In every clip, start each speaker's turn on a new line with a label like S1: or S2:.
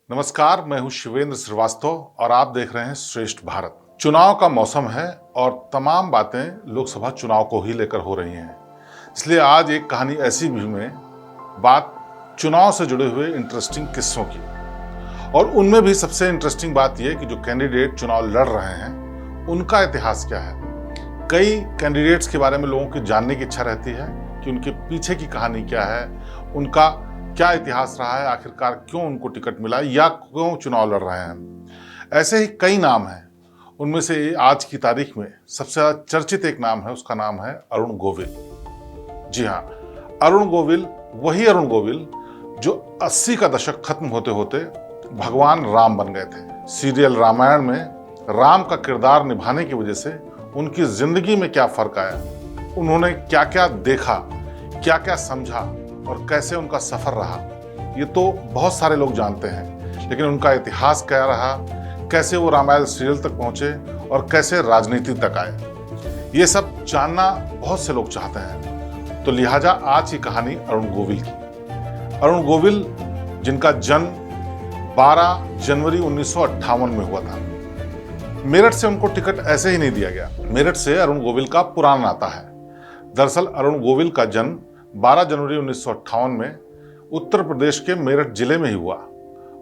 S1: नमस्कार, मैं हूं शिवेंद्र श्रीवास्तव और आप देख रहे हैं श्रेष्ठ भारत। चुनाव का मौसम है और तमाम बातें लोकसभा चुनाव को ही लेकर हो रही हैं। इसलिए आज एक कहानी ऐसी भी में बात चुनाव से जुड़े हुए इंटरेस्टिंग किस्सों की, और उनमें भी सबसे इंटरेस्टिंग बात यह कि जो कैंडिडेट चुनाव लड़ रहे हैं उनका इतिहास क्या है। कई कैंडिडेट्स के बारे में लोगों की जानने की इच्छा रहती है कि उनके पीछे की कहानी क्या है, उनका क्या इतिहास रहा है, आखिरकार क्यों उनको टिकट मिला या क्यों चुनाव लड़ रहे हैं। ऐसे ही कई नाम हैं। उनमें से आज की तारीख में सबसे ज्यादा चर्चित एक नाम है, उसका नाम है अरुण गोविल। जी हाँ, अरुण गोविल वही अरुण गोविल जो 80 का दशक खत्म होते होते भगवान राम बन गए थे। सीरियल रामायण में राम का किरदार निभाने की वजह से उनकी जिंदगी में क्या फर्क आया, उन्होंने क्या क्या देखा, क्या क्या समझा और कैसे उनका सफर रहा, ये तो बहुत सारे लोग जानते हैं। लेकिन उनका इतिहास क्या रहा, कैसे वो रामायण सीरियल तक पहुंचे और कैसे राजनीति तक आए, ये सब जानना बहुत से लोग चाहते हैं। तो लिहाजा आज की कहानी अरुण गोविल की। अरुण गोविल जिनका जन्म 12 जनवरी 1958 में हुआ था। मेरठ से उनको टिकट ऐसे ही नहीं दिया गया। मेरठ से अरुण गोविल का पुराना नाता है। दरअसल अरुण गोविल का जन्म 12 जनवरी 1958 में उत्तर प्रदेश के मेरठ जिले में ही हुआ।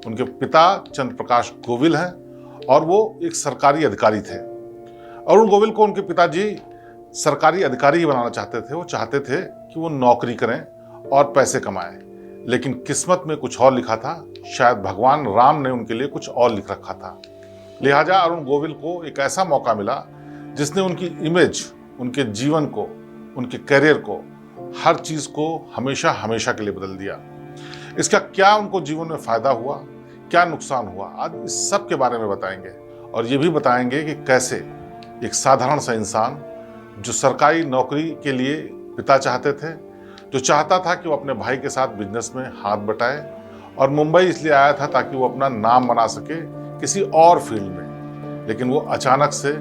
S1: उनके पिता चंद्र प्रकाश गोविल हैं और वो एक सरकारी अधिकारी थे। अरुण गोविल को उनके पिताजी सरकारी अधिकारी ही बनाना चाहते थे। वो चाहते थे कि वो नौकरी करें और पैसे कमाएं, लेकिन किस्मत में कुछ और लिखा था। शायद भगवान राम ने उनके लिए कुछ और लिख रखा था। लिहाजा अरुण गोविल को एक ऐसा मौका मिला जिसने उनकी इमेज, उनके जीवन को, उनके करियर को, हर चीज को हमेशा हमेशा के लिए बदल दिया। इसका क्या उनको जीवन में फायदा हुआ, क्या नुकसान हुआ, आज इस सब के बारे में बताएंगे। और ये भी बताएंगे कि कैसे एक साधारण सा इंसान जो सरकारी नौकरी के लिए पिता चाहते थे, जो चाहता था कि वो अपने भाई के साथ बिजनेस में हाथ बटाए, और मुंबई इसलिए आया था ताकि वो अपना नाम बना सके किसी और फील्ड में, लेकिन वो अचानक से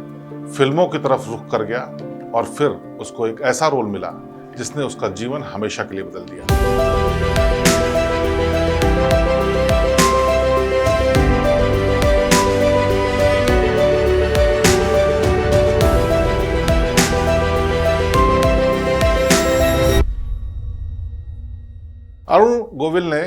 S1: फिल्मों की तरफ रुख कर गया और फिर उसको एक ऐसा रोल मिला जिसने उसका जीवन हमेशा के लिए बदल दिया। अरुण गोविल ने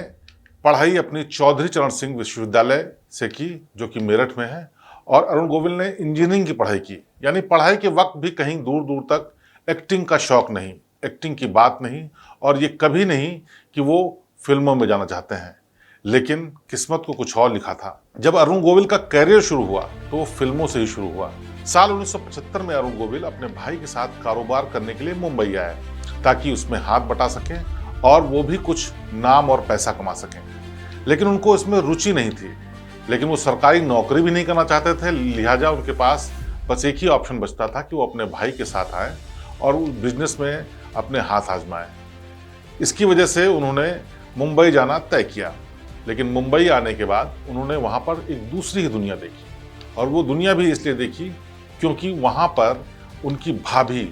S1: पढ़ाई अपनी चौधरी चरण सिंह विश्वविद्यालय से की, जो कि मेरठ में है। और अरुण गोविल ने इंजीनियरिंग की पढ़ाई की, यानी पढ़ाई के वक्त भी कहीं दूर दूर तक एक्टिंग का शौक नहीं, एक्टिंग की बात नहीं, और ये कभी नहीं कि वो फिल्मों में जाना चाहते हैं। लेकिन किस्मत को कुछ और लिखा था। जब अरुण गोविल का करियर शुरू हुआ तो वो फिल्मों से ही शुरू हुआ। साल 1975 में अरुण गोविल अपने भाई के साथ कारोबार करने के लिए मुंबई आए ताकि उसमें हाथ बटा सकें और वो भी कुछ नाम और पैसा कमा सकें। लेकिन उनको इसमें रुचि नहीं थी, लेकिन वो सरकारी नौकरी भी नहीं करना चाहते थे। लिहाजा उनके पास बस एक ही ऑप्शन बचता था कि वो अपने भाई के साथ आए और उस बिजनेस में अपने हाथ आजमाएं। इसकी वजह से उन्होंने मुंबई जाना तय किया। लेकिन मुंबई आने के बाद उन्होंने वहाँ पर एक दूसरी ही दुनिया देखी, और वो दुनिया भी इसलिए देखी क्योंकि वहाँ पर उनकी भाभी,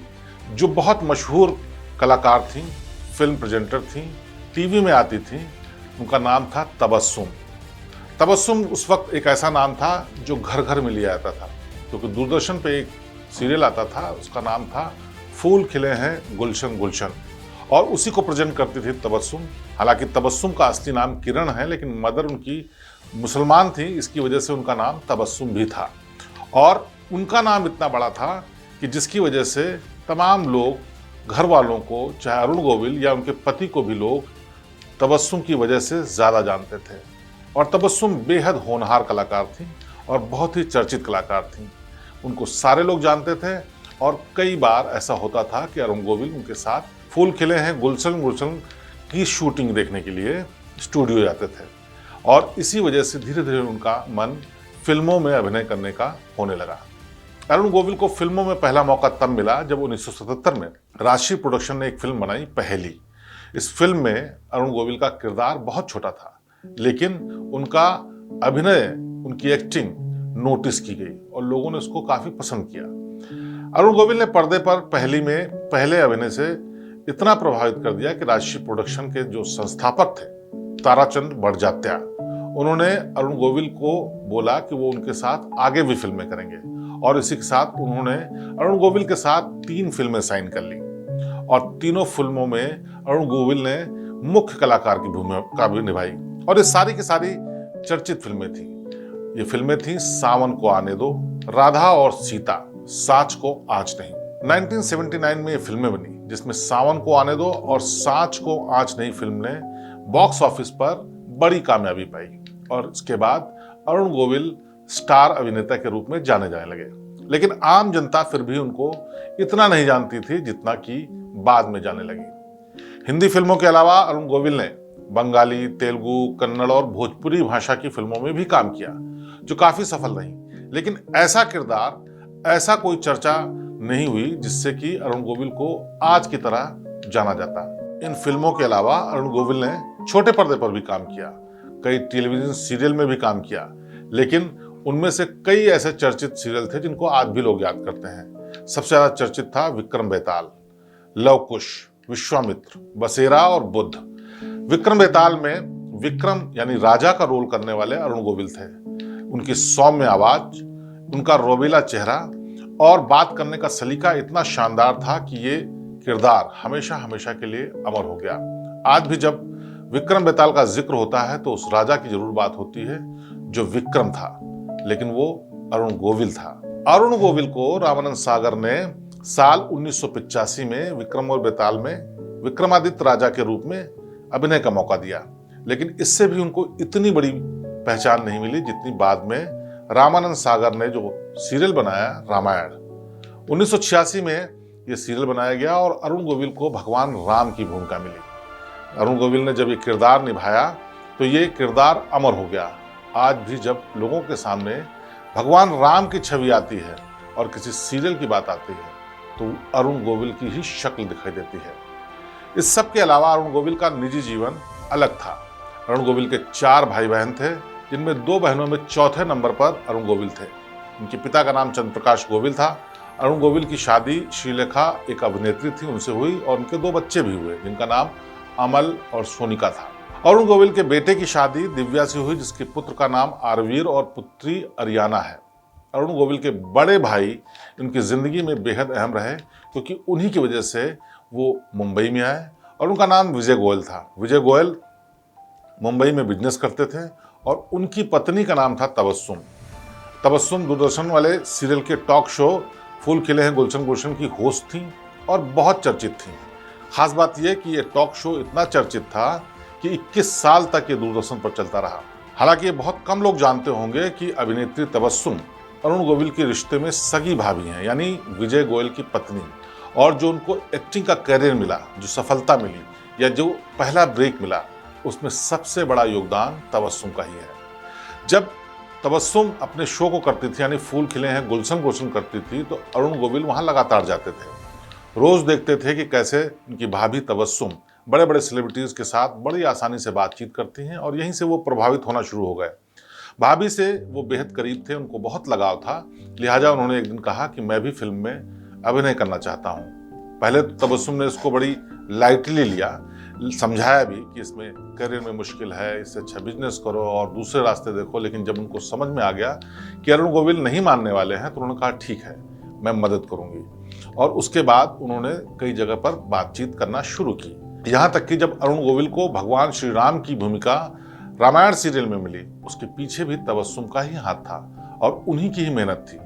S1: जो बहुत मशहूर कलाकार थीं, फिल्म प्रेजेंटर थीं, टीवी में आती थीं, उनका नाम था तबस्सुम। तबस्सुम उस वक्त एक ऐसा नाम था जो घर घर में लिया जाता था, क्योंकि दूरदर्शन पे एक सीरियल आता था, उसका नाम था फूल खिले हैं गुलशन गुलशन, और उसी को प्रेजेंट करती थी तबस्सुम। हालांकि तबस्सुम का असली नाम किरण है, लेकिन मदर उनकी मुसलमान थी, इसकी वजह से उनका नाम तबस्सुम भी था। और उनका नाम इतना बड़ा था कि जिसकी वजह से तमाम लोग, घर वालों को, चाहे अरुण गोविल या उनके पति को भी, लोग तबस्सुम की वजह से ज़्यादा जानते थे। और तबस्सुम बेहद होनहार कलाकार थी और बहुत ही चर्चित कलाकार थी। उनको सारे लोग जानते थे, और कई बार ऐसा होता था कि अरुण गोविल उनके साथ फूल खिले हैं गुलशन गुलशन की शूटिंग देखने के लिए स्टूडियो जाते थे। और इसी वजह से धीरे धीरे उनका मन फिल्मों में अभिनय करने का होने लगा। अरुण गोविल को फिल्मों में पहला मौका तब मिला जब 1977 में राजश्री प्रोडक्शन ने एक फिल्म बनाई, पहेली। इस फिल्म में अरुण गोविल का किरदार बहुत छोटा था, लेकिन उनका अभिनय, उनकी एक्टिंग नोटिस की गई और लोगों ने उसको काफी पसंद किया। अरुण गोविल ने पर्दे पर पहेली में पहले अभिनय से इतना प्रभावित कर दिया कि राजश्री प्रोडक्शन के जो संस्थापक थे ताराचंद बड़जात्या, उन्होंने अरुण गोविल को बोला कि वो उनके साथ आगे भी फिल्में करेंगे और इसी के साथ उन्होंने अरुण गोविल के साथ 3 फिल्में साइन कर ली और तीनों फिल्मों में अरुण गोविल ने मुख्य कलाकार की भूमिका भी निभाई और ये सारी की सारी चर्चित फिल्में थी। ये फिल्में थी सावन को आने दो, राधा और सीता, साच को आँच नहीं। 1979 में ये फिल्में बनी जिसमें सावन को आने दो और साच को आँच नहीं फिल्म ने बॉक्स ऑफिस पर बड़ी कामयाबी पाई और इसके बाद अरुण गोविल स्टार अभिनेता के रूप में जाने जाने लगे। लेकिन आम जनता फिर भी उनको इतना नहीं जानती थी जितना कि बाद में जाने लगी। हिंदी फिल्मों के अलावा अरुण गोविल ने बंगाली, तेलुगु, कन्नड़ और भोजपुरी भाषा की फिल्मों में भी काम किया जो काफी सफल रही। लेकिन ऐसा किरदार, ऐसा कोई चर्चा नहीं हुई जिससे कि अरुण गोविल को आज की तरह जाना जाता। इन फिल्मों के अलावा अरुण गोविल ने छोटे पर्दे पर भी काम किया, कई टेलीविजन सीरियल में भी काम किया, लेकिन उनमें से कई ऐसे चर्चित सीरियल थे जिनको आज भी लोग याद करते हैं। सबसे ज्यादा चर्चित था विक्रम बेताल, लव कुश, विश्वामित्र, बसेरा और बुद्ध। विक्रम बेताल में विक्रम यानी राजा का रोल करने वाले अरुण गोविल थे। उनकी सौम्य आवाज, उनका रोबीला चेहरा और बात करने का सलीका इतना शानदार था कि ये किरदार हमेशा हमेशा के लिए अमर हो गया। आज भी जब विक्रम बेताल का जिक्र होता है तो उस राजा की जरूर बात होती है जो विक्रम था, लेकिन वो अरुण गोविल था। अरुण गोविल को रामानंद सागर ने साल 1985 में विक्रम और बेताल में विक्रमादित्य राजा के रूप में अभिनय का मौका दिया, लेकिन इससे भी उनको इतनी बड़ी पहचान नहीं मिली जितनी बाद में रामानंद सागर ने जो सीरियल बनाया रामायण। 1986 में यह सीरियल बनाया गया और अरुण गोविल को भगवान राम की भूमिका मिली। अरुण गोविल ने जब ये किरदार निभाया तो ये किरदार अमर हो गया। आज भी जब लोगों के सामने भगवान राम की छवि आती है और किसी सीरियल की बात आती है तो अरुण गोविल की ही शक्ल दिखाई देती है। इस सब के अलावा अरुण गोविल का निजी जीवन अलग था। अरुण गोविल के 4 भाई बहन थे, जिनमें 2 बहनों में चौथे नंबर पर अरुण गोविल थे। उनके पिता का नाम चंद्रप्रकाश गोविल था। अरुण गोविल की शादी श्रीलेखा, एक अभिनेत्री थी, उनसे हुई और उनके 2 बच्चे भी हुए जिनका नाम अमल और सोनिका था। अरुण गोविल के बेटे की शादी दिव्या से हुई जिसके पुत्र का नाम आरवीर और पुत्री अरियाना है। अरुण गोविल के बड़े भाई उनकी जिंदगी में बेहद अहम रहे क्योंकि उन्हीं की वजह से वो मुंबई में आए और उनका नाम विजय गोयल था। विजय गोयल मुंबई में बिजनेस करते थे और उनकी पत्नी का नाम था तबस्सुम। तबस्सुम दूरदर्शन वाले सीरियल के टॉक शो फूल खिले हैं गुलशन गुलशन की होस्ट थी और बहुत चर्चित थी। खास बात यह कि यह टॉक शो इतना चर्चित था कि 21 साल तक ये दूरदर्शन पर चलता रहा। हालांकि ये बहुत कम लोग जानते होंगे कि अभिनेत्री तबस्सुम अरुण गोविल के रिश्ते में सगी भाभी हैं, यानी विजय गोयल की पत्नी। और जो उनको एक्टिंग का करियर मिला, जो सफलता मिली या जो पहला ब्रेक मिला, उसमें सबसे बड़ा योगदान तबस्सुम का ही है। जब तबस्सुम अपने शो को करती थी, यानी फूल खिले हैं गुलशन गुलशन करती थी, तो अरुण गोविल वहां लगातार जाते थे। रोज देखते थे कि कैसे उनकी भाभी तबस्सुम बड़े बड़े सेलिब्रिटीज के साथ बड़ी आसानी से बातचीत करती हैं और यहीं से वो प्रभावित होना शुरू हो गए। भाभी से वो बेहद करीब थे, उनको बहुत लगाव था, लिहाजा उन्होंने एक दिन कहा कि मैं भी फिल्म में अभिनय करना चाहता हूँ। पहले तो तबस्सुम ने इसको बड़ी लाइटली लिया, समझाया भी कि इसमें करियर में मुश्किल है, इससे अच्छा बिजनेस करो और दूसरे रास्ते देखो। लेकिन जब उनको समझ में आ गया कि अरुण गोविल नहीं मानने वाले हैं तो उन्होंने कहा ठीक है, मैं मदद करूंगी। और उसके बाद उन्होंने कई जगह पर बातचीत करना शुरू की। यहाँ तक कि जब अरुण गोविल को भगवान श्री राम की भूमिका रामायण सीरियल में मिली, उसके पीछे भी तबस्सुम का ही हाथ था और उन्हीं की ही मेहनत थी।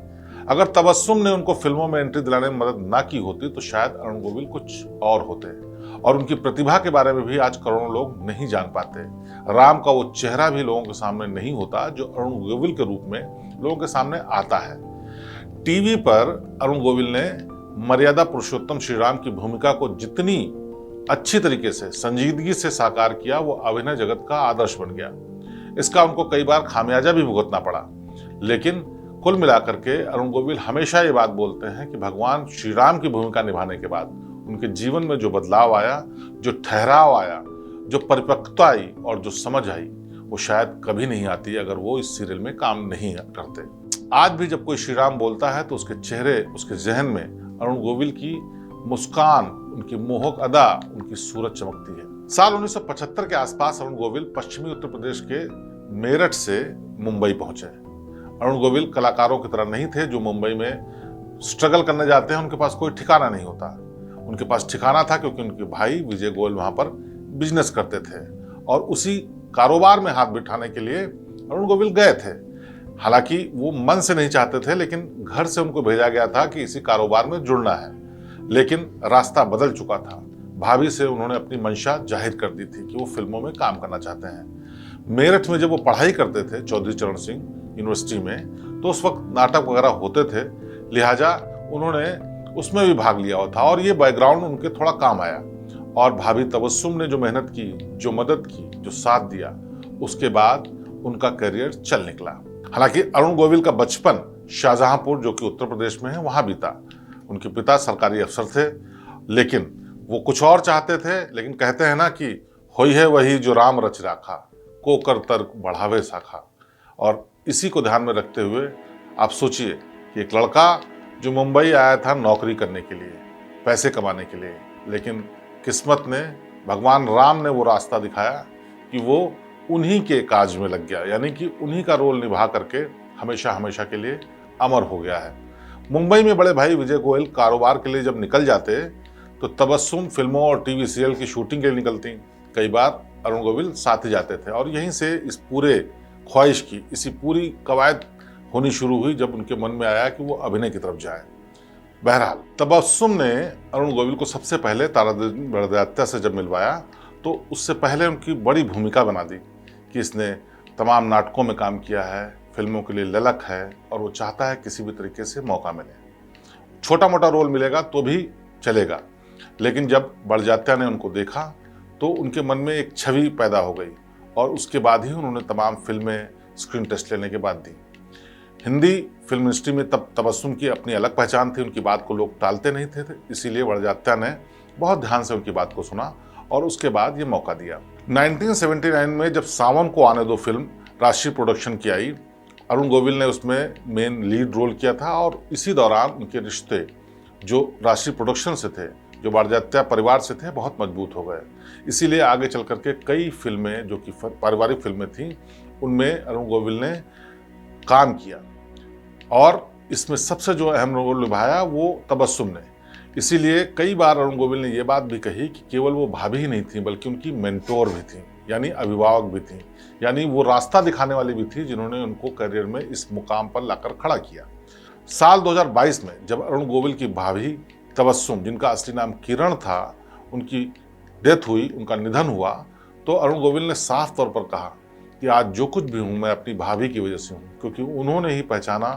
S1: अगर तबस्सुम ने उनको फिल्मों में एंट्री दिलाने में मदद ना की होती तो शायद अरुण गोविल कुछ और होते और उनकी प्रतिभा के बारे में भी आज करोड़ों लोग नहीं जान पाते। राम का वो चेहरा भी लोगों के सामने नहीं होता जो अरुण गोविल के रूप में लोगों के सामने आता है। टीवी पर अरुण गोविल ने मर्यादा पुरुषोत्तम श्री राम की भूमिका को जितनी अच्छी तरीके से संजीदगी से साकार किया, वो अभिनय जगत का आदर्श बन गया। इसका उनको कई बार खामियाजा भी भुगतना पड़ा, लेकिन कुल मिलाकर के अरुण गोविल हमेशा ये बात बोलते हैं कि भगवान श्री राम की भूमिका निभाने के बाद उनके जीवन में जो बदलाव आया, जो ठहराव आया, जो परिपक्वता आई और जो समझ आई, वो शायद कभी नहीं आती अगर वो इस सीरियल में काम नहीं करते। आज भी जब कोई श्री राम बोलता है तो उसके चेहरे, उसके जहन में अरुण गोविल की मुस्कान, उनकी मोहक अदा, उनकी सूरत चमकती है। साल 1975 के आसपास अरुण गोविल पश्चिमी उत्तर प्रदेश के मेरठ से मुंबई पहुंचे। अरुण गोविल कलाकारों की तरह नहीं थे जो मुंबई में स्ट्रगल करने जाते हैं, उनके पास कोई ठिकाना नहीं होता। उनके पास ठिकाना था क्योंकि उनके भाई विजय गोयल वहां पर बिजनेस करते थे और उसी कारोबार में हाथ बिठाने के लिए अरुण गोविल गए थे। हालांकि वो मन से नहीं चाहते थे, लेकिन घर से उनको भेजा गया था कि इसी कारोबार में जुड़ना है। लेकिन रास्ता बदल चुका था। भाभी से उन्होंने अपनी मंशा जाहिर कर दी थी कि वो फिल्मों में काम करना चाहते हैं। मेरठ में जब वो पढ़ाई करते थे चौधरी चरण सिंह यूनिवर्सिटी में, तो उस वक्त नाटक वगैरह होते थे, लिहाजा उन्होंने उसमें भी भाग लिया हुआ था और ये बैकग्राउंड उनके थोड़ा काम आया। और भाभी तबस्सुम ने जो मेहनत की, जो मदद की, जो साथ दिया, उसके बाद उनका करियर चल निकला। हालांकि अरुण गोविल का बचपन शाहजहांपुर, जो कि उत्तर प्रदेश में है, वहां बीता। उनके पिता सरकारी अफसर थे, लेकिन वो कुछ और चाहते थे। लेकिन कहते हैं ना कि होई है वही जो राम रच राखा, को कर तर्क बढ़ावे साखा। और इसी को ध्यान में रखते हुए आप सोचिए कि एक लड़का जो मुंबई आया था नौकरी करने के लिए, पैसे कमाने के लिए, लेकिन किस्मत ने, भगवान राम ने वो रास्ता दिखाया कि वो उन्हीं के काज में लग गया, यानी कि उन्हीं का रोल निभा करके हमेशा हमेशा के लिए अमर हो गया है। मुंबई में बड़े भाई विजय गोयल कारोबार के लिए जब निकल जाते तो तबस्सुम फिल्मों और टीवी सीरियल की शूटिंग के लिए निकलती। कई बार अरुण गोविल साथ ही जाते थे और यहीं से इस पूरे ख्वाहिश की, इसी पूरी कवायद होनी शुरू हुई जब उनके मन में आया कि वो अभिनय की तरफ जाए। बहरहाल तबस्सुम ने अरुण गोविल को सबसे पहले तारादेवी बड़जात्या से जब मिलवाया तो उससे पहले उनकी बड़ी भूमिका बना दी कि इसने तमाम नाटकों में काम किया है, फिल्मों के लिए ललक है और वो चाहता है किसी भी तरीके से मौका मिले। छोटा मोटा रोल मिलेगा तो भी चलेगा, लेकिन जब बड़जात्या ने उनको देखा तो उनके मन में एक छवि पैदा हो गई और उसके बाद ही उन्होंने तमाम फिल्में स्क्रीन टेस्ट लेने के बाद दी। हिंदी फिल्म इंडस्ट्री में तब तबस्सुम की अपनी अलग पहचान थी, उनकी बात को लोग टालते नहीं थे, इसीलिए बड़जात्या ने बहुत ध्यान से उनकी बात को सुना और उसके बाद ये मौका दिया। 1979 में जब सावन को आने दो फिल्म राष्ट्रीय प्रोडक्शन की आई, अरुण गोविल ने उसमें मेन लीड रोल किया था और इसी दौरान उनके रिश्ते जो राष्ट्रीय प्रोडक्शन से थे, जो बड़जात्या परिवार से थे, बहुत मजबूत हो गए। इसीलिए आगे चल करके कई फिल्में जो कि पारिवारिक फिल्में थीं, उनमें अरुण गोविल ने काम किया और इसमें सबसे जो अहम रोल निभाया वो तबस्सुम ने। इसीलिए कई बार अरुण गोविल ने ये बात भी कही कि केवल वो भाभी ही नहीं थी बल्कि उनकी मेंटोर भी थी, यानी अभिभावक भी थी, यानी वो रास्ता दिखाने वाली भी थी जिन्होंने उनको करियर में इस मुकाम पर लाकर खड़ा किया। साल 2022 में जब अरुण गोविल की भाभी तबस्सुम, जिनका असली नाम किरण था, उनकी डेथ हुई, उनका निधन हुआ, तो अरुण गोविल ने साफ तौर पर कहा कि आज जो कुछ भी हूँ मैं अपनी भाभी की वजह से हूँ, क्योंकि उन्होंने ही पहचाना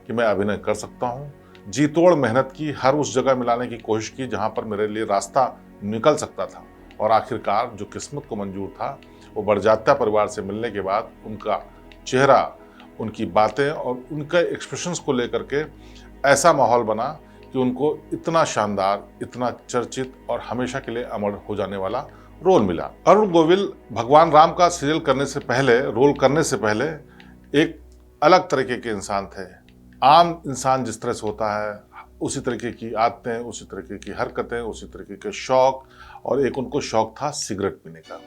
S1: कि मैं अभिनय कर सकता हूँ। जी तोड़ मेहनत की, हर उस जगह मिलाने की कोशिश की जहाँ पर मेरे लिए रास्ता निकल सकता था और आखिरकार जो किस्मत को मंजूर था वो बड़जात्या परिवार से मिलने के बाद उनका चेहरा, उनकी बातें और उनके एक्सप्रेशंस को लेकर के ऐसा माहौल बना कि उनको इतना शानदार, इतना चर्चित और हमेशा के लिए अमर हो जाने वाला रोल मिला। अरुण गोविल भगवान राम का सीरियल करने से पहले, रोल करने से पहले एक अलग तरीके के इंसान थे। आम इंसान जिस तरह से होता है उसी तरीके की आदतें, उसी तरीके की हरकतें, उसी तरीके के शौक, और एक उनको शौक था सिगरेट पीने का।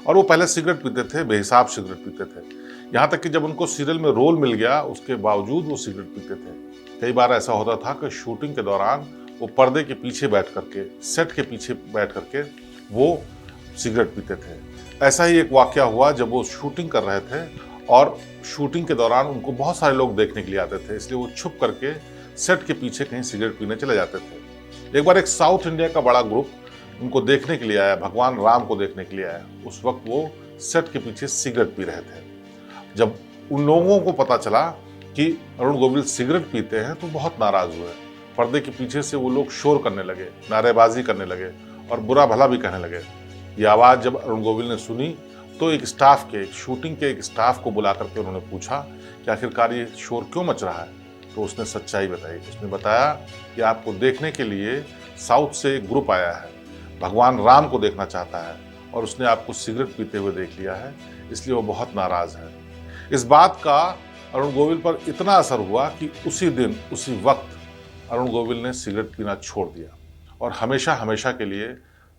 S1: और वो पहले सिगरेट पीते थे, बेहिसाब सिगरेट पीते थे, यहाँ तक कि जब उनको सीरियल में रोल मिल गया उसके बावजूद वो सिगरेट पीते थे। कई बार ऐसा होता था कि शूटिंग के दौरान वो पर्दे के पीछे बैठ करके, सेट के पीछे बैठ करके वो सिगरेट पीते थे। ऐसा ही एक वाकया हुआ जब वो शूटिंग कर रहे थे और शूटिंग के दौरान उनको बहुत सारे लोग देखने के लिए आते थे, इसलिए वो छुप करके सेट के पीछे कहीं सिगरेट पीने चले जाते थे। एक बार एक साउथ इंडिया का बड़ा ग्रुप उनको देखने के लिए आया, भगवान राम को देखने के लिए आया। उस वक्त वो सेट के पीछे सिगरेट पी रहे थे। जब उन लोगों को पता चला कि अरुण गोविल सिगरेट पीते हैं तो बहुत नाराज हुए। पर्दे के पीछे से वो लोग शोर करने लगे, नारेबाजी करने लगे और बुरा भला भी कहने लगे। ये आवाज़ जब अरुण गोविल ने सुनी तो एक स्टाफ के, शूटिंग के एक स्टाफ को बुला करके उन्होंने पूछा कि आखिरकार ये शोर क्यों मच रहा है। तो उसने सच्चाई बताई। उसने बताया कि आपको देखने के लिए साउथ से एक ग्रुप आया है, भगवान राम को देखना चाहता है और उसने आपको सिगरेट पीते हुए देख लिया है, इसलिए वो बहुत नाराज है। इस बात का अरुण गोविल पर इतना असर हुआ कि उसी दिन, उसी वक्त अरुण गोविल ने सिगरेट पीना छोड़ दिया और हमेशा हमेशा के लिए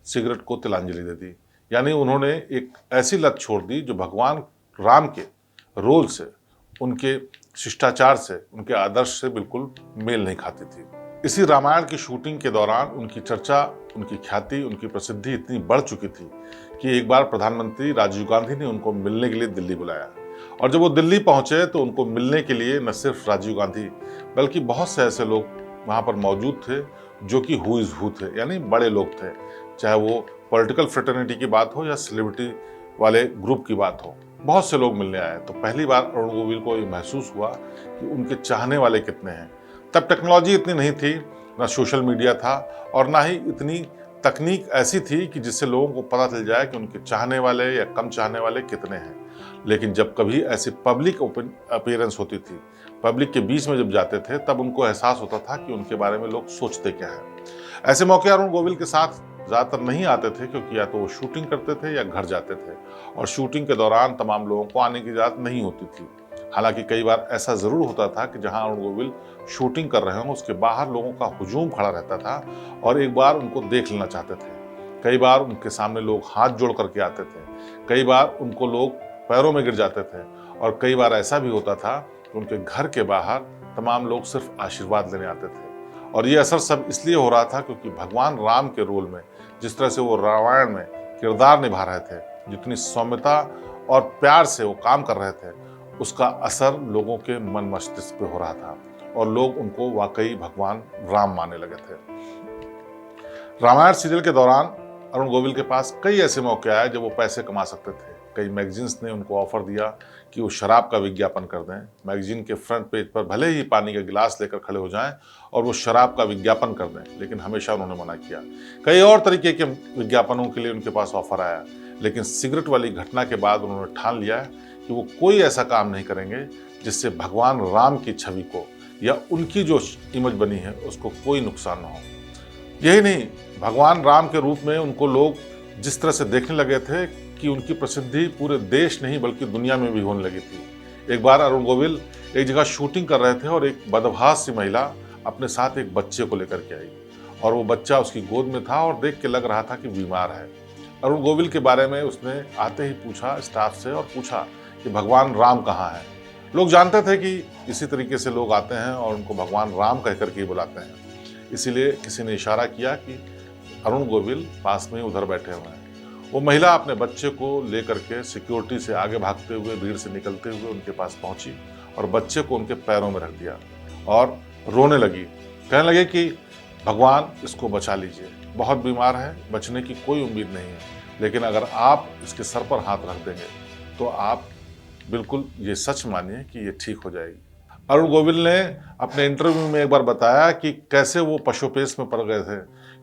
S1: सिगरेट को तिलांजलि दे दी। यानी उन्होंने एक ऐसी लत छोड़ दी जो भगवान राम के रोल से, उनके शिष्टाचार से, उनके आदर्श से बिल्कुल मेल नहीं खाती थी। इसी रामायण की शूटिंग के दौरान उनकी चर्चा, उनकी ख्याति, उनकी प्रसिद्धि इतनी बढ़ चुकी थी कि एक बार प्रधानमंत्री राजीव गांधी ने उनको मिलने के लिए दिल्ली बुलाया। और जब वो दिल्ली पहुंचे तो उनको मिलने के लिए न सिर्फ राजीव गांधी बल्कि बहुत से ऐसे लोग वहां पर मौजूद थे जो कि हु इज हु थे, यानी बड़े लोग थे। चाहे वो पॉलिटिकल फ्रेटर्निटी की बात हो या सेलिब्रिटी वाले ग्रुप की बात हो, बहुत से लोग मिलने आए। तो पहली बार अरुण गोविल को ये महसूस हुआ कि उनके चाहने वाले कितने हैं। तब टेक्नोलॉजी इतनी नहीं थी, ना सोशल मीडिया था और ना ही इतनी तकनीक ऐसी थी कि जिससे लोगों को पता चल जाए कि उनके चाहने वाले या कम चाहने वाले कितने हैं। लेकिन जब कभी ऐसी पब्लिक अपीयरेंस होती थी, पब्लिक के बीच में जब जाते थे, तब उनको एहसास होता था कि उनके बारे में लोग सोचते क्या है। ऐसे मौके अरुण गोविल के साथ ज़्यादातर नहीं आते थे, क्योंकि या तो वो शूटिंग करते थे या घर जाते थे, और शूटिंग के दौरान तमाम लोगों को आने की इजाज़त नहीं होती थी। हालांकि कई बार ऐसा ज़रूर होता था कि जहां अरुण गोविल शूटिंग कर रहे हों, उसके बाहर लोगों का हुजूम खड़ा रहता था और एक बार उनको देख लेना चाहते थे। कई बार उनके सामने लोग हाथ जोड़ करके आते थे, कई बार उनको लोग पैरों में गिर जाते थे, और कई बार ऐसा भी होता था कि उनके घर के बाहर तमाम लोग सिर्फ आशीर्वाद लेने आते थे। और ये असर सब इसलिए हो रहा था क्योंकि भगवान राम के रोल में जिस तरह से वो रामायण में किरदार निभा रहे थे, जितनी सौम्यता और प्यार से वो काम कर रहे थे, उसका असर लोगों के मन मस्तिष्क पे हो रहा था और लोग उनको वाकई भगवान राम मानने लगे थे। रामायण सीरियल के दौरान अरुण गोविल के पास कई ऐसे मौके आए जब वो पैसे कमा सकते थे। कई मैगजीन्स ने उनको ऑफर दिया कि वो शराब का विज्ञापन कर दें, मैगजीन के फ्रंट पेज पर भले ही पानी का गिलास लेकर खड़े हो जाएं और वो शराब का विज्ञापन कर दें, लेकिन हमेशा उन्होंने मना किया। कई और तरीके के विज्ञापनों के लिए उनके पास ऑफर आया, लेकिन सिगरेट वाली घटना के बाद उन्होंने ठान लिया कि वो कोई ऐसा काम नहीं करेंगे जिससे भगवान राम की छवि को या उनकी जो इमेज बनी है उसको कोई नुकसान न हो। यही नहीं, भगवान राम के रूप में उनको लोग जिस तरह से देखने लगे थे कि उनकी प्रसिद्धि पूरे देश नहीं बल्कि दुनिया में भी होने लगी थी। एक बार अरुण गोविल एक जगह शूटिंग कर रहे थे और एक बदभास सी महिला अपने साथ एक बच्चे को लेकर के आई, और वो बच्चा उसकी गोद में था और देख के लग रहा था कि बीमार है। अरुण गोविल के बारे में उसने आते ही पूछा स्टाफ से, और पूछा कि भगवान राम कहाँ है। लोग जानते थे कि इसी तरीके से लोग आते हैं और उनको भगवान राम कह करके ही बुलाते हैं, इसीलिए किसी ने इशारा किया कि अरुण गोविल पास में उधर बैठे हुए हैं। वो महिला अपने बच्चे को लेकर के सिक्योरिटी से आगे भागते हुए, भीड़ से निकलते हुए उनके पास पहुंची और बच्चे को उनके पैरों में रख दिया और रोने लगी। कहने लगे कि भगवान इसको बचा लीजिए, बहुत बीमार है, बचने की कोई उम्मीद नहीं है, लेकिन अगर आप इसके सर पर हाथ रख देंगे तो आप बिल्कुल ये सच मानिए कि ये ठीक हो जाएगी। अरुण गोविल ने अपने इंटरव्यू में एक बार बताया कि कैसे वो पशुपेश में पड़ गए थे,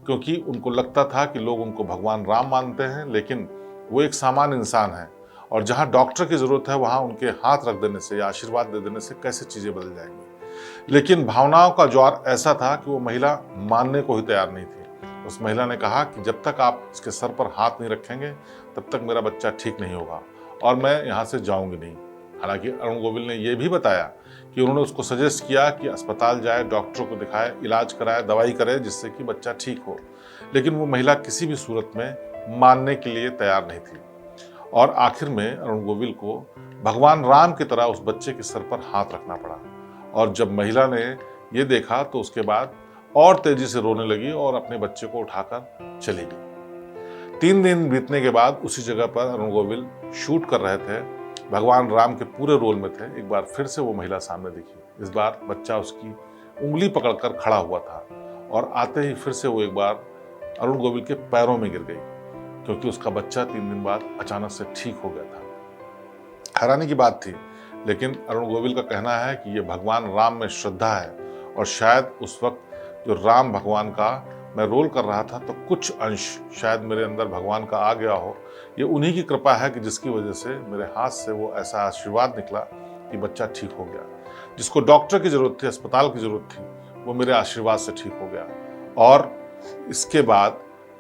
S1: क्योंकि उनको लगता था कि लोग उनको भगवान राम मानते हैं, लेकिन वो एक सामान्य इंसान है, और जहाँ डॉक्टर की ज़रूरत है वहाँ उनके हाथ रख देने से या आशीर्वाद दे देने से कैसे चीज़ें बदल जाएंगी। लेकिन भावनाओं का ज्वार ऐसा था कि वो महिला मानने को ही तैयार नहीं थी। उस महिला ने कहा कि जब तक आप इसके सर पर हाथ नहीं रखेंगे तब तक मेरा बच्चा ठीक नहीं होगा और मैं यहाँ से जाऊँगी नहीं। हालांकि अरुण गोविल ने यह भी बताया कि उन्होंने उसको सजेस्ट किया कि अस्पताल जाए, डॉक्टरों को दिखाए, इलाज कराए, दवाई करे, जिससे कि बच्चा ठीक हो, लेकिन वो महिला किसी भी सूरत में मानने के लिए तैयार नहीं थी। और आखिर में अरुण गोविल को भगवान राम की तरह उस बच्चे के सर पर हाथ रखना पड़ा। और जब महिला ने ये देखा तो उसके बाद और तेजी से रोने लगी और अपने बच्चे को उठाकर चली गई। 3 दिन बीतने के बाद उसी जगह पर अरुण गोविल शूट कर रहे थे, भगवान राम के पूरे रोल में थे। एक बार फिर से वो महिला सामने दिखी। इस बार बच्चा उसकी उंगली पकड़कर खड़ा हुआ था और आते ही फिर से वो एक बार अरुण गोविल के पैरों में गिर गई, क्योंकि उसका बच्चा 3 दिन बाद अचानक से ठीक हो गया था। हैरानी की बात थी, लेकिन अरुण गोविल का कहना है कि ये भगवान राम में श्रद्धा है, और शायद उस वक्त जो राम भगवान का मैं रोल कर रहा था तो कुछ अंश शायद मेरे अंदर भगवान का आ गया हो। ये उन्हीं की कृपा है कि जिसकी वजह से मेरे हाथ से वो ऐसा आशीर्वाद निकला कि बच्चा ठीक हो गया। जिसको डॉक्टर की ज़रूरत थी, अस्पताल की ज़रूरत थी, वो मेरे आशीर्वाद से ठीक हो गया। और इसके बाद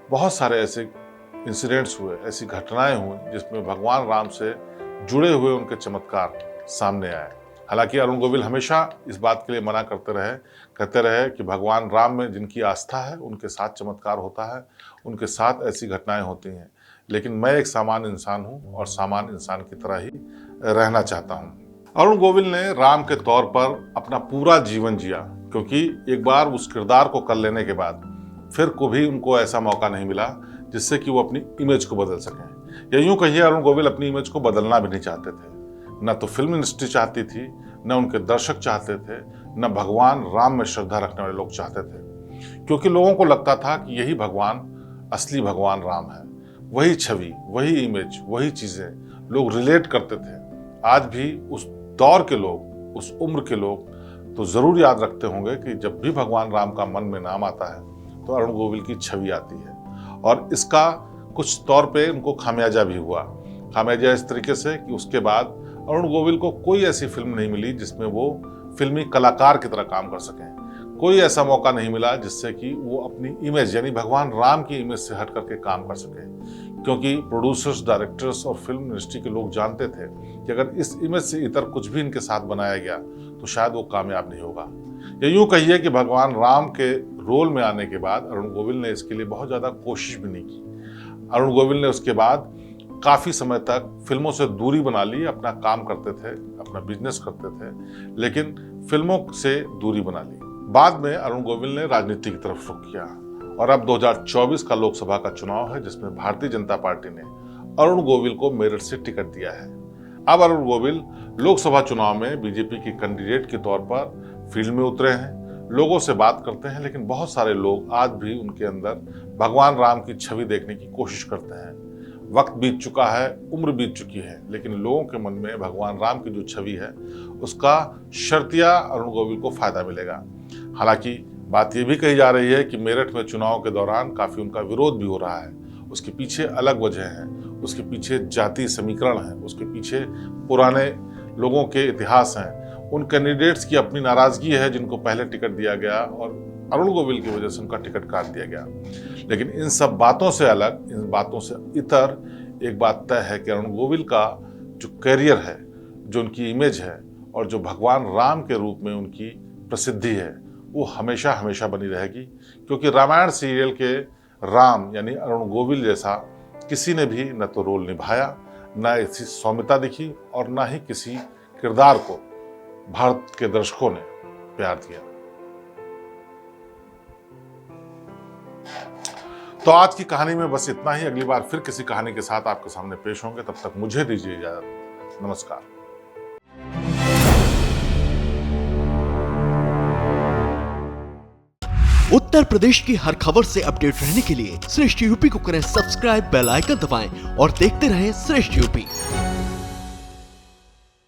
S1: बहुत सारे ऐसे इंसिडेंट्स हुए, ऐसी घटनाएं हुई जिसमें भगवान राम से जुड़े हुए उनके चमत्कार सामने आए। हालांकि अरुण गोविल हमेशा इस बात के लिए मना कहते रहे कि भगवान राम में जिनकी आस्था है उनके साथ चमत्कार होता है, उनके साथ ऐसी घटनाएं होती हैं, लेकिन मैं एक सामान्य इंसान हूं और सामान्य इंसान की तरह ही रहना चाहता हूँ। अरुण गोविल ने राम के तौर पर अपना पूरा जीवन जिया, क्योंकि एक बार उस किरदार को कर लेने के बाद फिर कभी उनको ऐसा मौका नहीं मिला जिससे कि वो अपनी इमेज को बदल सकें। या यूं कहिए, अरुण गोविल अपनी इमेज को बदलना भी नहीं चाहते थे। न तो फिल्म इंडस्ट्री चाहती थी, न उनके दर्शक चाहते थे, न भगवान राम में श्रद्धा रखने वाले लोग चाहते थे, क्योंकि लोगों को लगता था कि यही भगवान, असली भगवान राम है। वही छवि, वही इमेज, वही चीजें लोग रिलेट करते थे। आज भी उस दौर के लोग, उस उम्र के लोग तो जरूर याद रखते होंगे कि जब भी भगवान राम का मन में नाम आता है तो अरुण गोविल की छवि आती है। और इसका कुछ तौर पे उनको खामियाजा भी हुआ। खामियाजा इस तरीके से कि उसके बाद अरुण गोविल को कोई ऐसी फिल्म नहीं मिली जिसमें वो फिल्मी कलाकार की तरह काम कर सकें। कोई ऐसा मौका नहीं मिला जिससे कि वो अपनी इमेज, यानी भगवान राम की इमेज से हट करके काम कर सके, क्योंकि प्रोड्यूसर्स, डायरेक्टर्स और फिल्म इंडस्ट्री के लोग जानते थे कि अगर इस इमेज से इतर कुछ भी इनके साथ बनाया गया तो शायद वो कामयाब नहीं होगा। या यूं कहिए कि भगवान राम के रोल में आने के बाद अरुण गोविल ने इसके लिए बहुत ज़्यादा कोशिश भी नहीं की। अरुण गोविल ने उसके बाद काफ़ी समय तक फिल्मों से दूरी बना ली। अपना काम करते थे, अपना बिजनेस करते थे, लेकिन फिल्मों से दूरी बना ली। बाद में अरुण गोविल ने राजनीति की तरफ रुख किया और अब 2024 का लोकसभा का चुनाव है, जिसमें भारतीय जनता पार्टी ने अरुण गोविल को मेरठ से टिकट दिया है। अब अरुण गोविल लोकसभा चुनाव में बीजेपी के कैंडिडेट के तौर पर फील्ड में उतरे हैं, लोगों से बात करते हैं, लेकिन बहुत सारे लोग आज भी उनके अंदर भगवान राम की छवि देखने की कोशिश करते हैं। वक्त बीत चुका है, उम्र बीत चुकी है, लेकिन लोगों के मन में भगवान राम की जो छवि है उसका शर्तिया अरुण गोविल को फायदा मिलेगा। हालांकि बात यह भी कही जा रही है कि मेरठ में चुनाव के दौरान काफी उनका विरोध भी हो रहा है। उसके पीछे अलग वजह है, उसके पीछे जाति समीकरण है, उसके पीछे पुराने लोगों के इतिहास हैं, उन कैंडिडेट्स की अपनी नाराजगी है जिनको पहले टिकट दिया गया और अरुण गोविल की वजह से उनका टिकट काट दिया गया। लेकिन इन सब बातों से अलग, इन बातों से इतर एक बात तय है कि अरुण गोविल का जो कैरियर है, जो उनकी इमेज है और जो भगवान राम के रूप में उनकी प्रसिद्धि है, वो हमेशा हमेशा बनी रहेगी। क्योंकि रामायण सीरियल के राम यानी अरुण गोविल जैसा किसी ने भी न तो रोल निभाया, न ऐसी सौम्यता दिखी और न ही किसी किरदार को भारत के दर्शकों ने प्यार दिया। तो आज की कहानी में बस इतना ही। अगली बार फिर किसी कहानी के साथ आपके सामने पेश होंगे। तब तक मुझे दीजिए इजाजत। नमस्कार।
S2: उत्तर प्रदेश की हर खबर से अपडेट रहने के लिए श्रेष्ठ यूपी को करें सब्सक्राइब, बेल आइकन दबाएं और देखते रहें श्रेष्ठ यूपी।